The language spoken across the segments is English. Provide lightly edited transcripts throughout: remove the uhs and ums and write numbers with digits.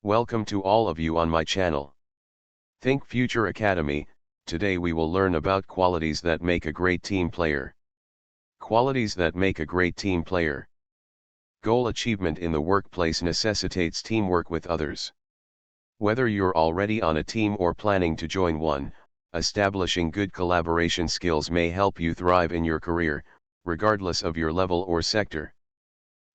Welcome to all of you on my channel. Think Future Academy. Today we will learn about qualities that make a great team player. Qualities that make a great team player. Goal achievement in the workplace necessitates teamwork with others. Whether you're already on a team or planning to join one, establishing good collaboration skills may help you thrive in your career, regardless of your level or sector.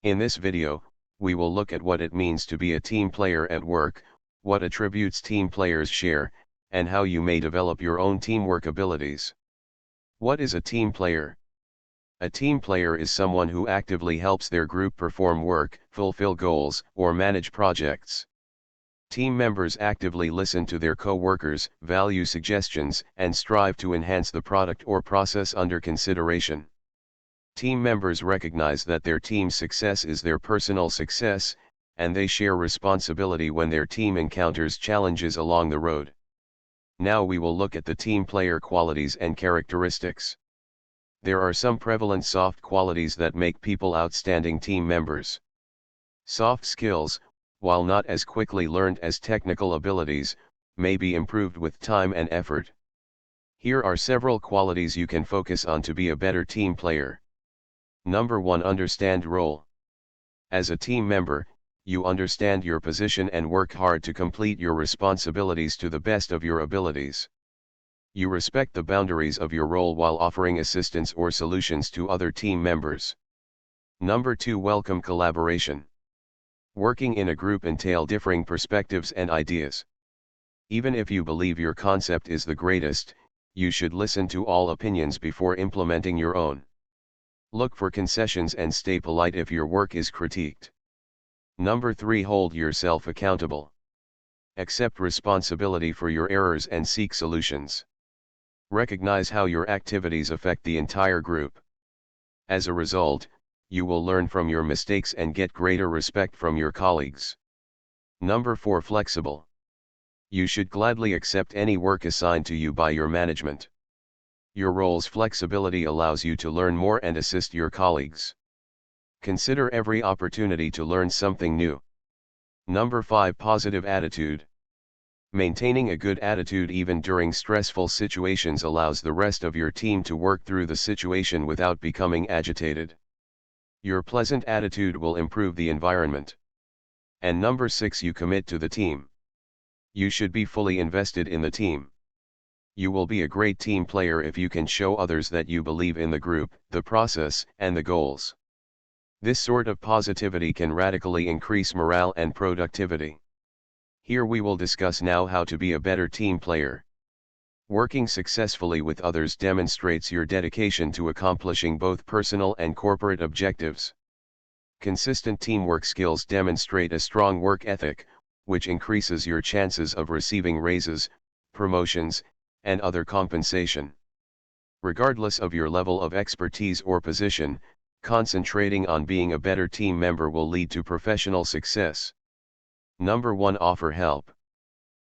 In this video, we will look at what it means to be a team player at work, what attributes team players share, and how you may develop your own teamwork abilities. What is a team player? A team player is someone who actively helps their group perform work, fulfill goals, or manage projects. Team members actively listen to their co-workers, value suggestions, and strive to enhance the product or process under consideration. Team members recognize that their team's success is their personal success, and they share responsibility when their team encounters challenges along the road. Now we will look at the team player qualities and characteristics. There are some prevalent soft qualities that make people outstanding team members. Soft skills, while not as quickly learned as technical abilities, may be improved with time and effort. Here are several qualities you can focus on to be a better team player. Number 1. Understand role. As a team member, you understand your position and work hard to complete your responsibilities to the best of your abilities. You respect the boundaries of your role while offering assistance or solutions to other team members. Number 2. Welcome collaboration. Working in a group entails differing perspectives and ideas. Even if you believe your concept is the greatest, you should listen to all opinions before implementing your own. Look for concessions and stay polite if your work is critiqued. Number 3. Hold yourself accountable. Accept responsibility for your errors and seek solutions. Recognize how your activities affect the entire group. As a result, you will learn from your mistakes and get greater respect from your colleagues. Number 4. Flexible. You should gladly accept any work assigned to you by your management. Your role's flexibility allows you to learn more and assist your colleagues. Consider every opportunity to learn something new. Number 5. Positive attitude. Maintaining a good attitude even during stressful situations allows the rest of your team to work through the situation without becoming agitated. Your pleasant attitude will improve the environment. And number 6. You commit to the team. You should be fully invested in the team. You will be a great team player if you can show others that you believe in the group, the process, and the goals. This sort of positivity can radically increase morale and productivity. Here we will discuss now how to be a better team player. Working successfully with others demonstrates your dedication to accomplishing both personal and corporate objectives. Consistent teamwork skills demonstrate a strong work ethic, which increases your chances of receiving raises, promotions, and other compensation. Regardless of your level of expertise or position, concentrating on being a better team member will lead to professional success. Number 1. Offer help.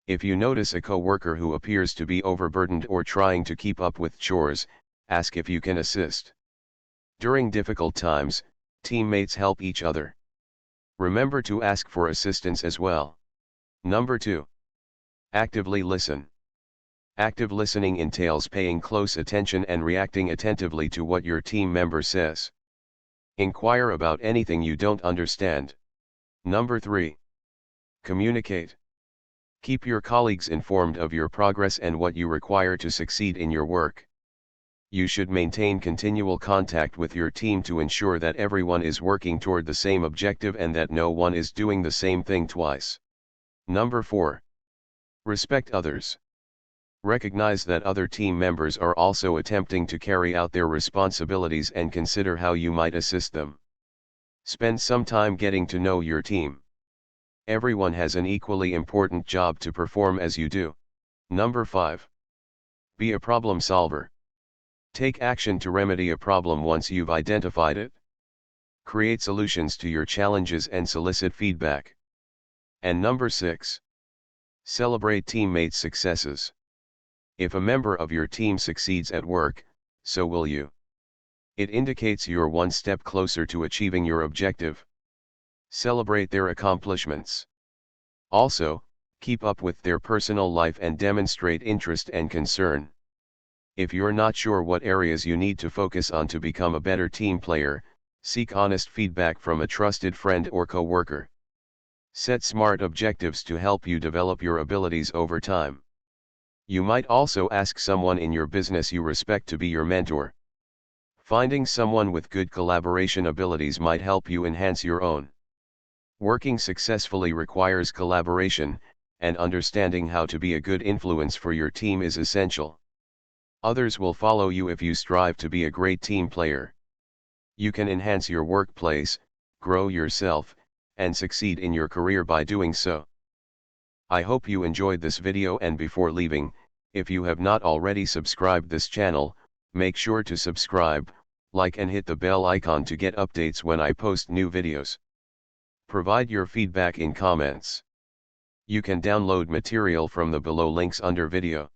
If you notice a coworker who appears to be overburdened or trying to keep up with chores, ask if you can assist. During difficult times, teammates help each other. Remember to ask for assistance as well. Number 2. Actively listen. Active listening entails paying close attention and reacting attentively to what your team member says. Inquire about anything you don't understand. Number 3. Communicate. Keep your colleagues informed of your progress and what you require to succeed in your work. You should maintain continual contact with your team to ensure that everyone is working toward the same objective and that no one is doing the same thing twice. Number 4. Respect others. Recognize that other team members are also attempting to carry out their responsibilities and consider how you might assist them. Spend some time getting to know your team. Everyone has an equally important job to perform as you do. Number 5. Be a problem solver. Take action to remedy a problem once you've identified it. Create solutions to your challenges and solicit feedback. And number 6. Celebrate teammates' successes. If a member of your team succeeds at work, so will you. It indicates you're one step closer to achieving your objective. Celebrate their accomplishments. Also, keep up with their personal life and demonstrate interest and concern. If you're not sure what areas you need to focus on to become a better team player, seek honest feedback from a trusted friend or coworker. Set smart objectives to help you develop your abilities over time. You might also ask someone in your business you respect to be your mentor. Finding someone with good collaboration abilities might help you enhance your own. Working successfully requires collaboration, and understanding how to be a good influence for your team is essential. Others will follow you if you strive to be a great team player. You can enhance your workplace, grow yourself, and succeed in your career by doing so. I hope you enjoyed this video, and before leaving, if you have not already subscribed this channel, make sure to subscribe, like and hit the bell icon to get updates when I post new videos. Provide your feedback in comments. You can download material from the below links under video.